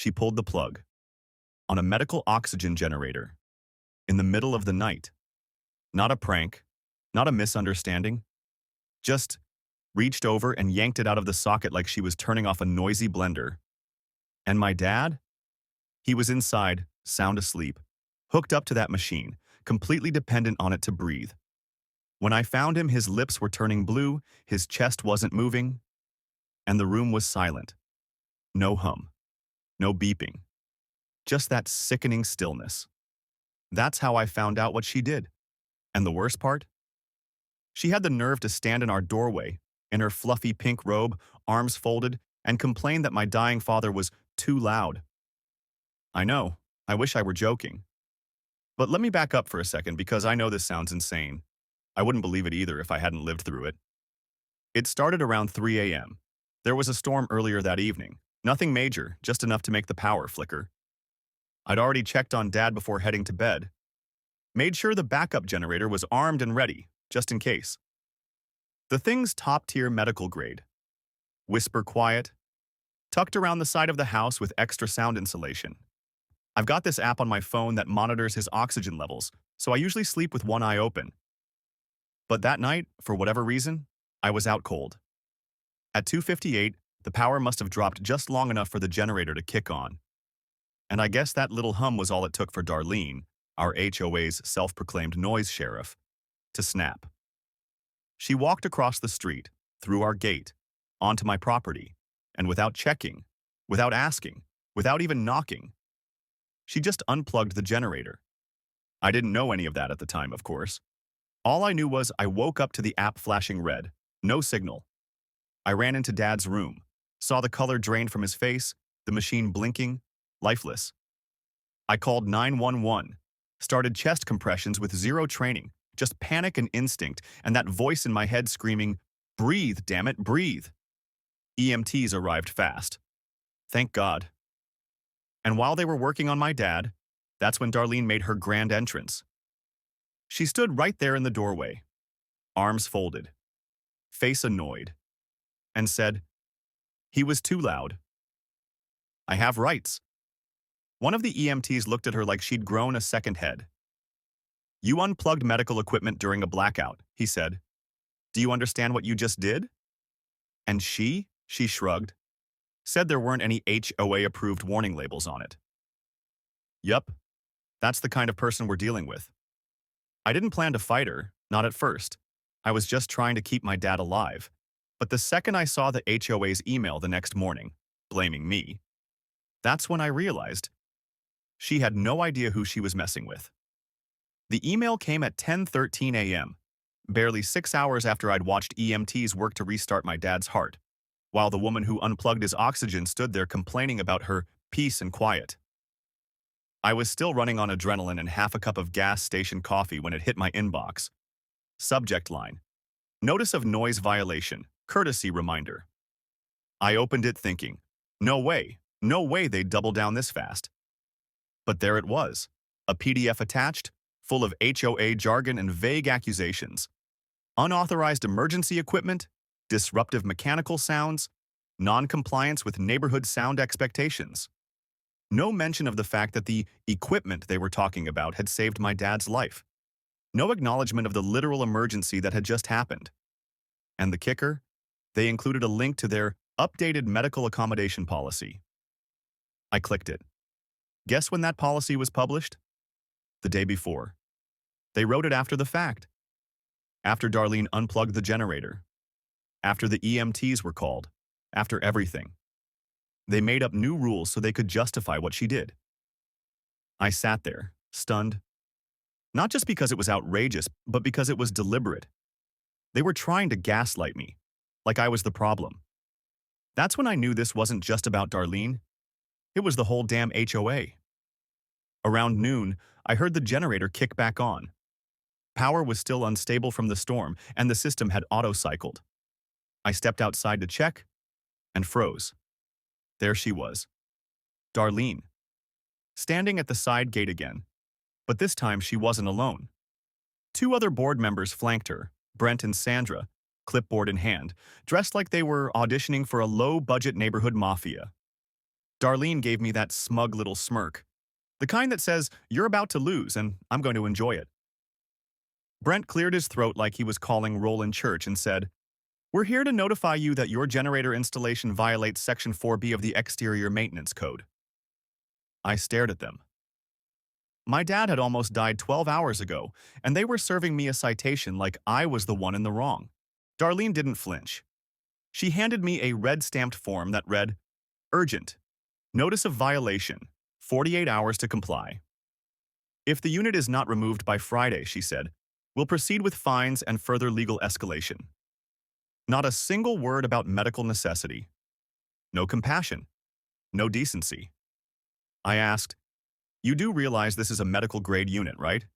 She pulled the plug on a medical oxygen generator in the middle of the night. Not a prank, not a misunderstanding, just reached over and yanked it out of the socket like she was turning off a noisy blender. And my dad? He was inside, sound asleep, hooked up to that machine, completely dependent on it to breathe. When I found him, his lips were turning blue, his chest wasn't moving, and the room was silent. No hum, no beeping, just that sickening stillness. That's how I found out what she did. And the worst part? She had the nerve to stand in our doorway, in her fluffy pink robe, arms folded, and complain that my dying father was too loud. I know, I wish I were joking. But let me back up for a second because I know this sounds insane. I wouldn't believe it either if I hadn't lived through it. It started around 3 a.m. There was a storm earlier that evening. Nothing major, just enough to make the power flicker. I'd already checked on Dad before heading to bed. Made sure the backup generator was armed and ready, just in case. The thing's top-tier medical grade. Whisper quiet, tucked around the side of the house with extra sound insulation. I've got this app on my phone that monitors his oxygen levels, so I usually sleep with one eye open. But that night, for whatever reason, I was out cold. At 2:58, the power must have dropped just long enough for the generator to kick on. And I guess that little hum was all it took for Darlene, our HOA's self-proclaimed noise sheriff, to snap. She walked across the street, through our gate, onto my property, and without checking, without asking, without even knocking, she just unplugged the generator. I didn't know any of that at the time, of course. All I knew was I woke up to the app flashing red, no signal. I ran into Dad's room, saw the color drained from his face, the machine blinking, lifeless. I called 911, started chest compressions with zero training, just panic and instinct, and that voice in my head screaming, "Breathe, damn it, breathe." EMTs arrived fast. Thank God. And while they were working on my dad, that's when Darlene made her grand entrance. She stood right there in the doorway, arms folded, face annoyed, and said, "He was too loud. I have rights." One of the EMTs looked at her like she'd grown a second head. "You unplugged medical equipment during a blackout," he said. "Do you understand what you just did?" And she shrugged, said there weren't any HOA-approved warning labels on it. Yup, that's the kind of person we're dealing with. I didn't plan to fight her, not at first. I was just trying to keep my dad alive. But the second I saw the HOA's email the next morning, blaming me, that's when I realized she had no idea who she was messing with. The email came at 10:13 a.m., barely 6 hours after I'd watched EMTs work to restart my dad's heart, while the woman who unplugged his oxygen stood there complaining about her peace and quiet. I was still running on adrenaline and half a cup of gas station coffee when it hit my inbox. Subject line: Notice of noise violation, courtesy reminder. I opened it thinking, no way they'd double down this fast. But there it was, a PDF attached, full of HOA jargon and vague accusations. Unauthorized emergency equipment, disruptive mechanical sounds, non-compliance with neighborhood sound expectations. No mention of the fact that the equipment they were talking about had saved my dad's life. No acknowledgement of the literal emergency that had just happened. And the kicker? They included a link to their updated medical accommodation policy. I clicked it. Guess when that policy was published? The day before. They wrote it after the fact. After Darlene unplugged the generator. After the EMTs were called. After everything. They made up new rules so they could justify what she did. I sat there, stunned. Not just because it was outrageous, but because it was deliberate. They were trying to gaslight me, like I was the problem. That's when I knew this wasn't just about Darlene. It was the whole damn HOA. Around noon, I heard the generator kick back on. Power was still unstable from the storm, and the system had auto-cycled. I stepped outside to check, and froze. There she was. Darlene. Standing at the side gate again. But this time she wasn't alone. Two other board members flanked her, Brent and Sandra, clipboard in hand, dressed like they were auditioning for a low-budget neighborhood mafia. Darlene gave me that smug little smirk, the kind that says, "You're about to lose, and I'm going to enjoy it." Brent cleared his throat like he was calling roll in church and said, "We're here to notify you that your generator installation violates Section 4B of the Exterior Maintenance Code." I stared at them. My dad had almost died 12 hours ago, and they were serving me a citation like I was the one in the wrong. Darlene didn't flinch. She handed me a red-stamped form that read, "Urgent. Notice of violation. 48 hours to comply." "If the unit is not removed by Friday," she said, "we'll proceed with fines and further legal escalation." Not a single word about medical necessity. No compassion. No decency. I asked, "You do realize this is a medical-grade unit, right?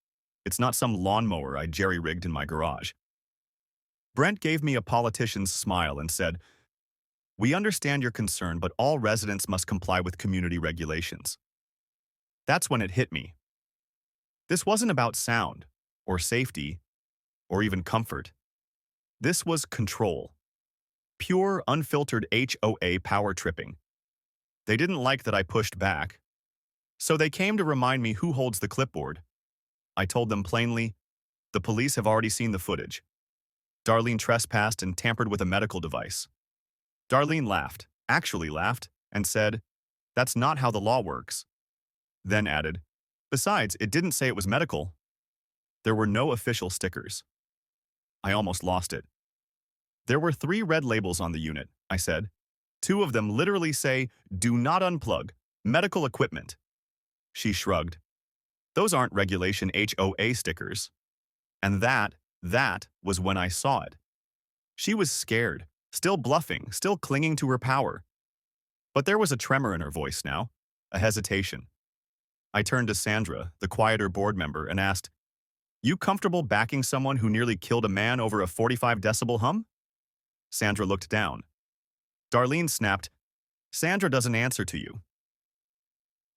It's not some lawnmower I jerry-rigged in my garage." Brent gave me a politician's smile and said, "We understand your concern, but all residents must comply with community regulations." That's when it hit me. This wasn't about sound, or safety, or even comfort. This was control. Pure, unfiltered HOA power tripping. They didn't like that I pushed back, so they came to remind me who holds the clipboard. I told them plainly, "The police have already seen the footage. Darlene trespassed and tampered with a medical device." Darlene laughed, actually laughed, and said, "That's not how the law works." Then added, "Besides, it didn't say it was medical." There were no official stickers. I almost lost it. "There were 3 red labels on the unit," I said. 2 of them literally say, "Do not unplug. Medical equipment." She shrugged. "Those aren't regulation HOA stickers." And that was when I saw it. She was scared, still bluffing, still clinging to her power. But there was a tremor in her voice now, a hesitation. I turned to Sandra, the quieter board member, and asked, "You comfortable backing someone who nearly killed a man over a 45-decibel hum?" Sandra looked down. Darlene snapped, "Sandra doesn't answer to you."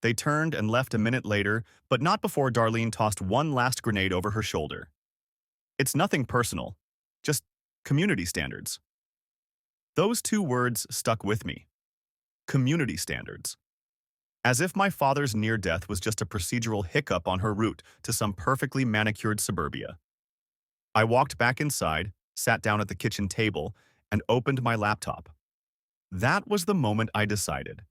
They turned and left a minute later, but not before Darlene tossed one last grenade over her shoulder. "It's nothing personal, just community standards." Those 2 words stuck with me. Community standards. As if my father's near death was just a procedural hiccup on her route to some perfectly manicured suburbia. I walked back inside, sat down at the kitchen table, and opened my laptop. That was the moment I decided.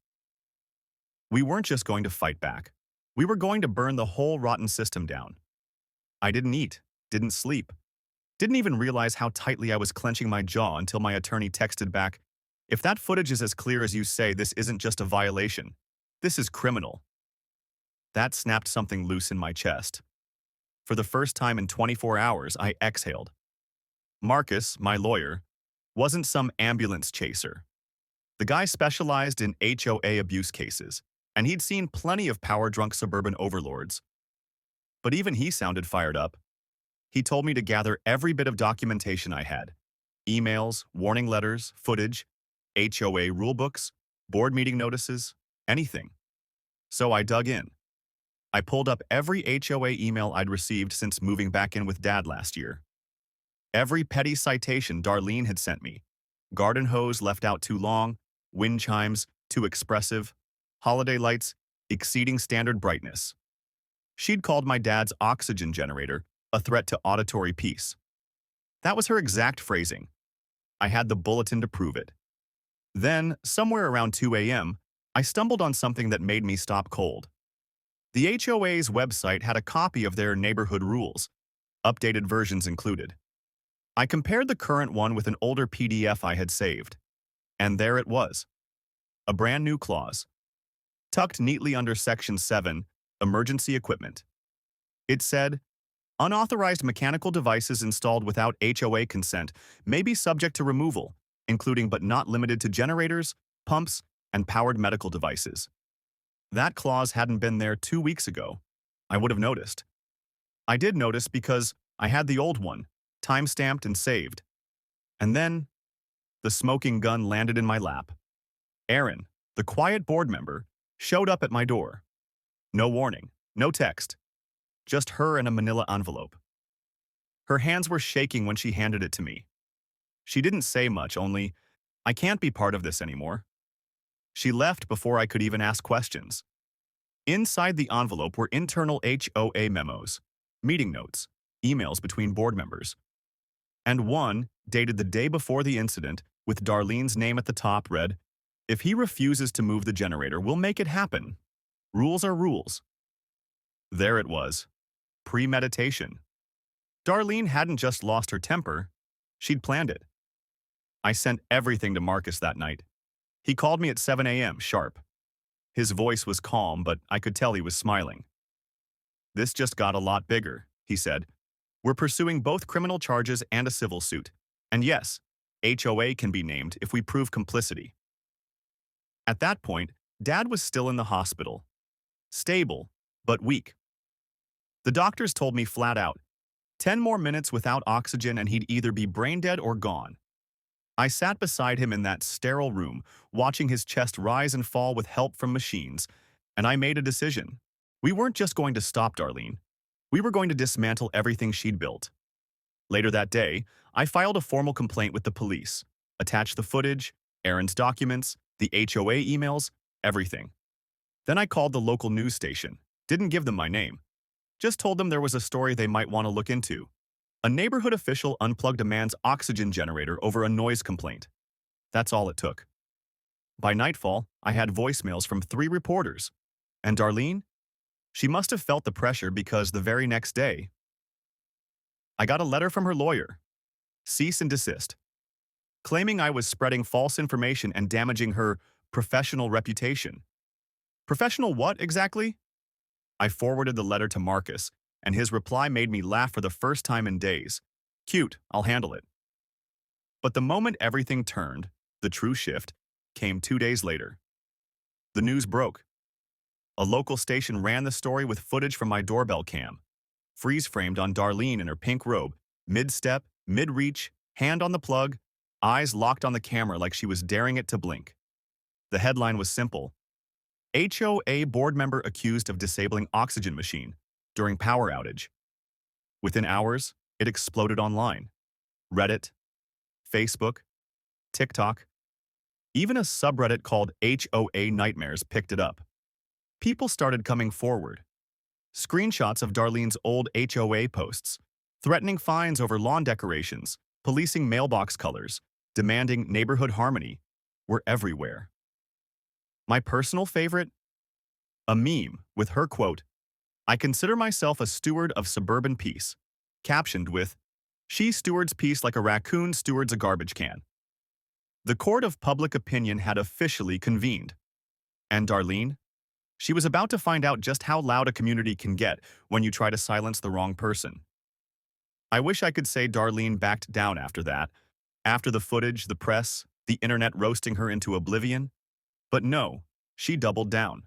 We weren't just going to fight back. We were going to burn the whole rotten system down. I didn't eat, didn't sleep, didn't even realize how tightly I was clenching my jaw until my attorney texted back, "If that footage is as clear as you say, this isn't just a violation. This is criminal." That snapped something loose in my chest. For the first time in 24 hours, I exhaled. Marcus, my lawyer, wasn't some ambulance chaser. The guy specialized in HOA abuse cases, and he'd seen plenty of power-drunk suburban overlords. But even he sounded fired up. He told me to gather every bit of documentation I had. Emails, warning letters, footage, HOA rulebooks, board meeting notices, anything. So I dug in. I pulled up every HOA email I'd received since moving back in with Dad last year. Every petty citation Darlene had sent me. Garden hose left out too long, wind chimes too expressive, holiday lights exceeding standard brightness. She'd called my dad's oxygen generator a threat to auditory peace. That was her exact phrasing. I had the bulletin to prove it. Then, somewhere around 2 a.m., I stumbled on something that made me stop cold. The HOA's website had a copy of their neighborhood rules, updated versions included. I compared the current one with an older PDF I had saved. And there it was. A brand new clause. Tucked neatly under Section 7, Emergency Equipment. It said, "Unauthorized mechanical devices installed without HOA consent may be subject to removal, including but not limited to generators, pumps, and powered medical devices." That clause hadn't been there 2 weeks ago. I would have noticed. I did notice because I had the old one, time-stamped and saved. And then, the smoking gun landed in my lap. Erin, the quiet board member, showed up at my door. No warning, no text. Just her and a manila envelope. Her hands were shaking when she handed it to me. She didn't say much, only, "I can't be part of this anymore." She left before I could even ask questions. Inside the envelope were internal HOA memos, meeting notes, emails between board members, and one, dated the day before the incident, with Darlene's name at the top, read, "If he refuses to move the generator, we'll make it happen. Rules are rules." There it was. Premeditation. Darlene hadn't just lost her temper, she'd planned it. I sent everything to Marcus that night. He called me at 7 a.m. sharp. His voice was calm, but I could tell he was smiling. "This just got a lot bigger," he said. "We're pursuing both criminal charges and a civil suit. And yes, HOA can be named if we prove complicity." At that point, Dad was still in the hospital. Stable, but weak. The doctors told me flat out, 10 more minutes without oxygen and he'd either be brain dead or gone. I sat beside him in that sterile room, watching his chest rise and fall with help from machines, and I made a decision. We weren't just going to stop Darlene. We were going to dismantle everything she'd built. Later that day, I filed a formal complaint with the police, attached the footage, Aaron's documents, the HOA emails, everything. Then I called the local news station, didn't give them my name, just told them there was a story they might want to look into. A neighborhood official unplugged a man's oxygen generator over a noise complaint. That's all it took. By nightfall, I had voicemails from 3 reporters. And Darlene? She must have felt the pressure because the very next day, I got a letter from her lawyer. Cease and desist. Claiming I was spreading false information and damaging her professional reputation. Professional what, exactly? I forwarded the letter to Marcus, and his reply made me laugh for the first time in days. "Cute, I'll handle it." But the moment everything turned, the true shift, came 2 days later. The news broke. A local station ran the story with footage from my doorbell cam, freeze-framed on Darlene in her pink robe, mid-step, mid-reach, hand on the plug, eyes locked on the camera like she was daring it to blink. The headline was simple: HOA board member accused of disabling oxygen machine during power outage. Within hours, it exploded online. Reddit, Facebook, TikTok, even a subreddit called HOA Nightmares picked it up. People started coming forward. Screenshots of Darlene's old HOA posts, threatening fines over lawn decorations, policing mailbox colors, demanding neighborhood harmony, were everywhere. My personal favorite? A meme with her quote, "I consider myself a steward of suburban peace," captioned with, "She stewards peace like a raccoon stewards a garbage can." The court of public opinion had officially convened. And Darlene? She was about to find out just how loud a community can get when you try to silence the wrong person. I wish I could say Darlene backed down after that, after the footage, the press, the internet roasting her into oblivion. But no, she doubled down.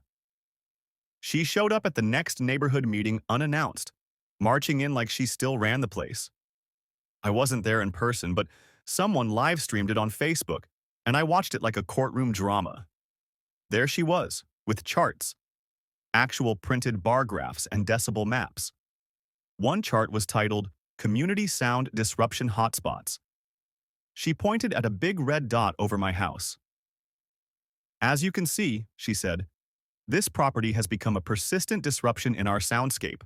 She showed up at the next neighborhood meeting unannounced, marching in like she still ran the place. I wasn't there in person, but someone live-streamed it on Facebook, and I watched it like a courtroom drama. There she was, with charts, actual printed bar graphs and decibel maps. One chart was titled, "Community Sound Disruption Hotspots." She pointed at a big red dot over my house. "As you can see," she said, "this property has become a persistent disruption in our soundscape."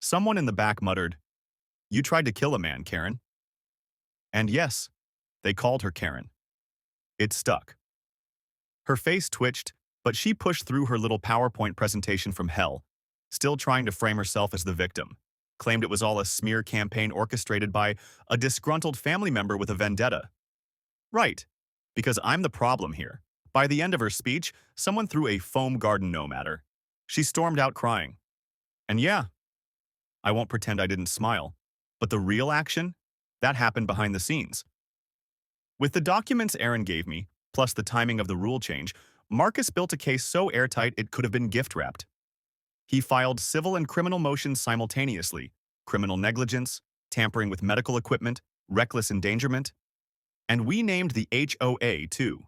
Someone in the back muttered, "You tried to kill a man, Karen." And yes, they called her Karen. It stuck. Her face twitched, but she pushed through her little PowerPoint presentation from hell, still trying to frame herself as the victim, claimed it was all a smear campaign orchestrated by a disgruntled family member with a vendetta. Right, because I'm the problem here. By the end of her speech, someone threw a foam garden gnome at her. She stormed out crying. And yeah, I won't pretend I didn't smile, but the real action? That happened behind the scenes. With the documents Aaron gave me, plus the timing of the rule change, Marcus built a case so airtight it could have been gift-wrapped. He filed civil and criminal motions simultaneously: criminal negligence, tampering with medical equipment, reckless endangerment. And we named the HOA too.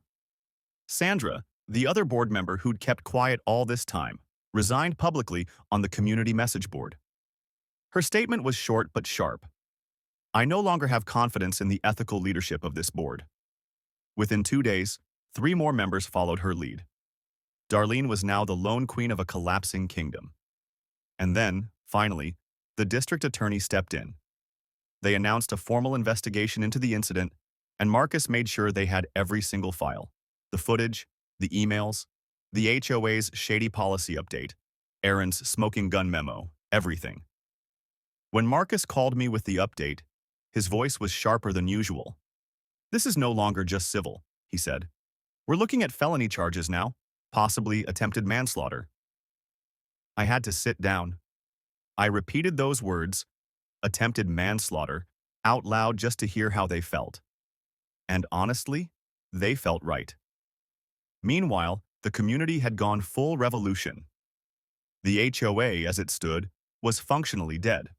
Sandra, the other board member who'd kept quiet all this time, resigned publicly on the community message board. Her statement was short but sharp. "I no longer have confidence in the ethical leadership of this board." Within 2 days, 3 more members followed her lead. Darlene was now the lone queen of a collapsing kingdom. And then, finally, the district attorney stepped in. They announced a formal investigation into the incident, and Marcus made sure they had every single file: the footage, the emails, the HOA's shady policy update, Aaron's smoking gun memo, everything. When Marcus called me with the update, his voice was sharper than usual. "This is no longer just civil," he said. "We're looking at felony charges now, possibly attempted manslaughter." I had to sit down. I repeated those words, attempted manslaughter, out loud just to hear how they felt. And honestly, they felt right. Meanwhile, the community had gone full revolution. The HOA, as it stood, was functionally dead.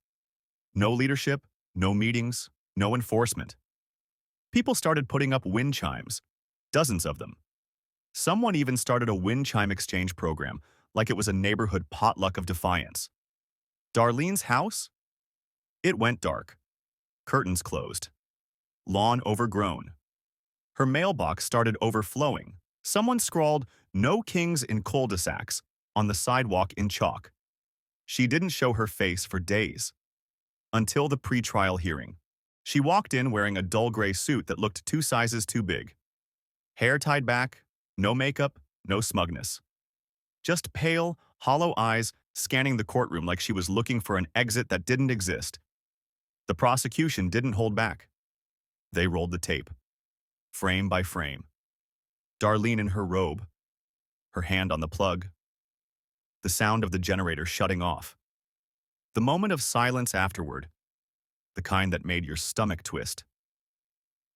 No leadership, no meetings, no enforcement. People started putting up wind chimes, dozens of them. Someone even started a wind chime exchange program, like it was a neighborhood potluck of defiance. Darlene's house? It went dark. Curtains closed. Lawn overgrown. Her mailbox started overflowing. Someone scrawled, "No kings in cul-de-sacs," on the sidewalk in chalk. She didn't show her face for days. Until the pre-trial hearing. She walked in wearing a dull gray suit that looked 2 sizes too big. Hair tied back, no makeup, no smugness. Just pale, hollow eyes scanning the courtroom like she was looking for an exit that didn't exist. The prosecution didn't hold back. They rolled the tape, frame by frame. Darlene in her robe, her hand on the plug. The sound of the generator shutting off. The moment of silence afterward, the kind that made your stomach twist.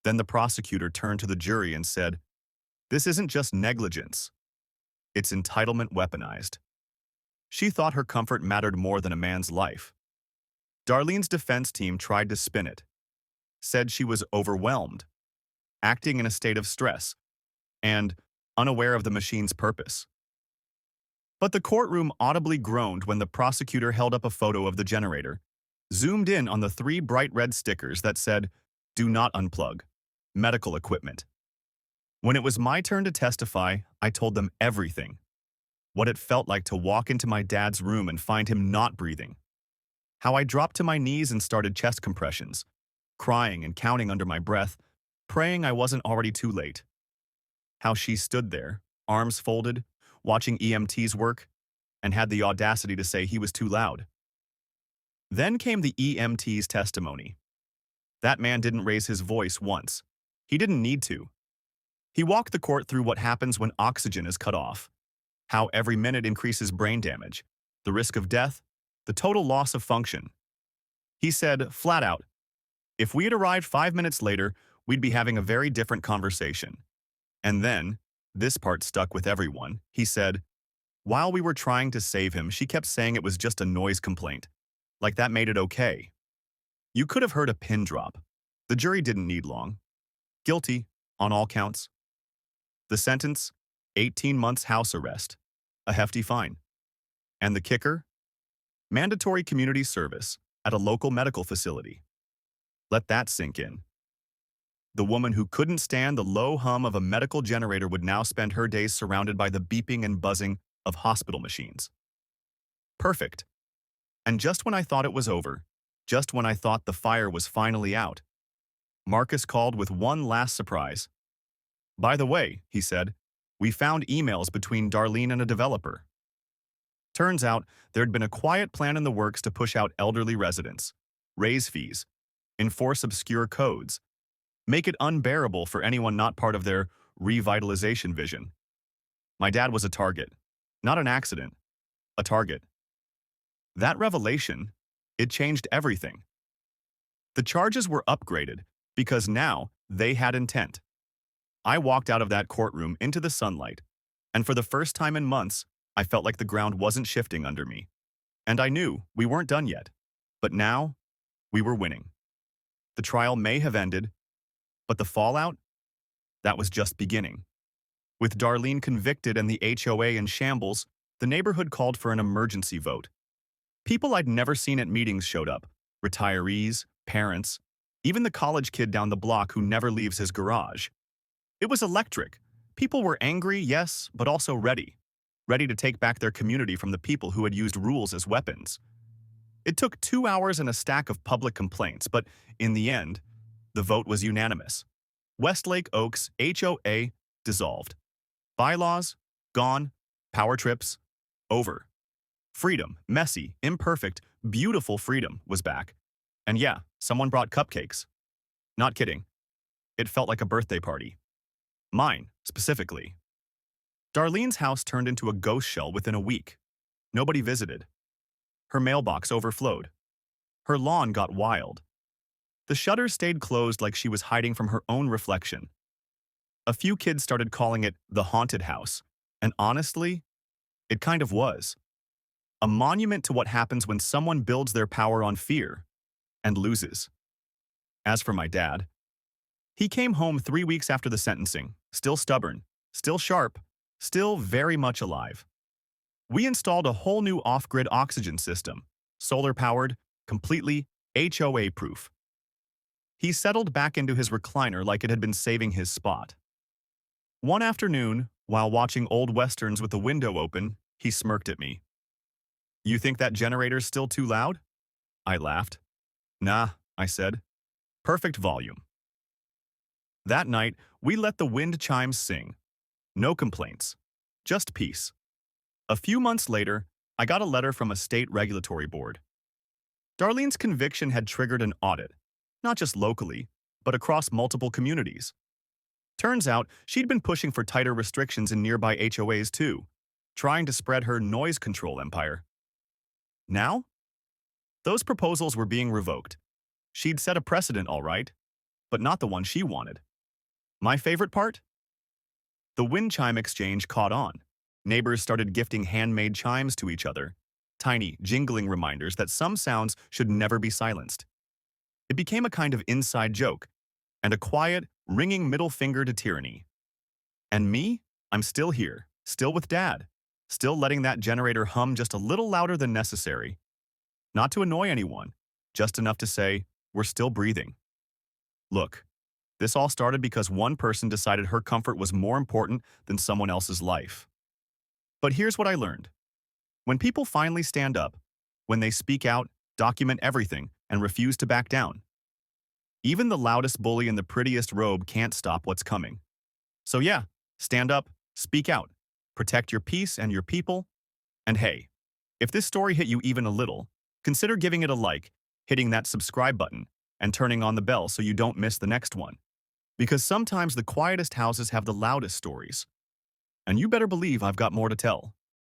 Then the prosecutor turned to the jury and said, "This isn't just negligence. It's entitlement weaponized." She thought her comfort mattered more than a man's life. Darlene's defense team tried to spin it, said she was overwhelmed, acting in a state of stress, and unaware of the machine's purpose. But the courtroom audibly groaned when the prosecutor held up a photo of the generator, zoomed in on the 3 bright red stickers that said, "Do not unplug. Medical equipment." When it was my turn to testify, I told them everything. What it felt like to walk into my dad's room and find him not breathing. How I dropped to my knees and started chest compressions, crying and counting under my breath, praying I wasn't already too late. How she stood there, arms folded, watching EMTs work, and had the audacity to say he was too loud. Then came the EMT's testimony. That man didn't raise his voice once. He didn't need to. He walked the court through what happens when oxygen is cut off, how every minute increases brain damage, the risk of death, the total loss of function. He said, flat out, if we had arrived 5 minutes later, we'd be having a very different conversation. And then, this part stuck with everyone, he said, while we were trying to save him, she kept saying it was just a noise complaint. Like that made it okay. You could have heard a pin drop. The jury didn't need long. Guilty, on all counts. The sentence, 18 months house arrest, a hefty fine. And the kicker? Mandatory community service at a local medical facility. Let that sink in. The woman who couldn't stand the low hum of a medical generator would now spend her days surrounded by the beeping and buzzing of hospital machines. Perfect. And just when I thought it was over, just when I thought the fire was finally out, Marcus called with one last surprise. By the way, he said, we found emails between Darlene and a developer. Turns out there'd been a quiet plan in the works to push out elderly residents, raise fees, enforce obscure codes, make it unbearable for anyone not part of their revitalization vision. My dad was a target, not an accident, a target. That revelation, it changed everything. The charges were upgraded because now they had intent. I walked out of that courtroom into the sunlight, and for the first time in months, I felt like the ground wasn't shifting under me. And I knew we weren't done yet. But now, we were winning. The trial may have ended, but the fallout? That was just beginning. With Darlene convicted and the HOA in shambles, the neighborhood called for an emergency vote. People I'd never seen at meetings showed up. Retirees, parents, even the college kid down the block who never leaves his garage. It was electric, People were angry, yes, but also ready. Ready to take back their community from the people who had used rules as weapons. It took 2 hours and a stack of public complaints, but in the end, the vote was unanimous. Westlake Oaks HOA dissolved. Bylaws, gone. Power trips, over. Freedom, messy, imperfect, beautiful freedom was back. And yeah, someone brought cupcakes. Not kidding. It felt like a birthday party. Mine, specifically. Darlene's house turned into a ghost shell within a week. Nobody visited. Her mailbox overflowed. Her lawn got wild. The shutters stayed closed like she was hiding from her own reflection. A few kids started calling it the haunted house, and honestly, it kind of was. A monument to what happens when someone builds their power on fear and loses. As for my dad, he came home 3 weeks after the sentencing, still stubborn, still sharp, still very much alive. We installed a whole new off-grid oxygen system, solar-powered, completely HOA-proof. He settled back into his recliner like it had been saving his spot. One afternoon, while watching old westerns with the window open, he smirked at me. "You think that generator's still too loud?" I laughed. "Nah," I said. "Perfect volume." That night, we let the wind chimes sing. No complaints. Just peace. A few months later, I got a letter from a state regulatory board. Darlene's conviction had triggered an audit, not just locally, but across multiple communities. Turns out, she'd been pushing for tighter restrictions in nearby HOAs too, trying to spread her noise control empire. Now? Those proposals were being revoked. She'd set a precedent, all right, but not the one she wanted. My favorite part? The wind chime exchange caught on. Neighbors started gifting handmade chimes to each other, tiny, jingling reminders that some sounds should never be silenced. It became a kind of inside joke, and a quiet, ringing middle finger to tyranny. And me? I'm still here, still with Dad, still letting that generator hum just a little louder than necessary. Not to annoy anyone, just enough to say, we're still breathing. Look, this all started because one person decided her comfort was more important than someone else's life. But here's what I learned. When people finally stand up, when they speak out, document everything, and refuse to back down, even the loudest bully in the prettiest robe can't stop what's coming. So yeah, stand up, speak out, protect your peace and your people, and hey, if this story hit you even a little, consider giving it a like, hitting that subscribe button, and turning on the bell so you don't miss the next one. Because sometimes the quietest houses have the loudest stories. And you better believe I've got more to tell.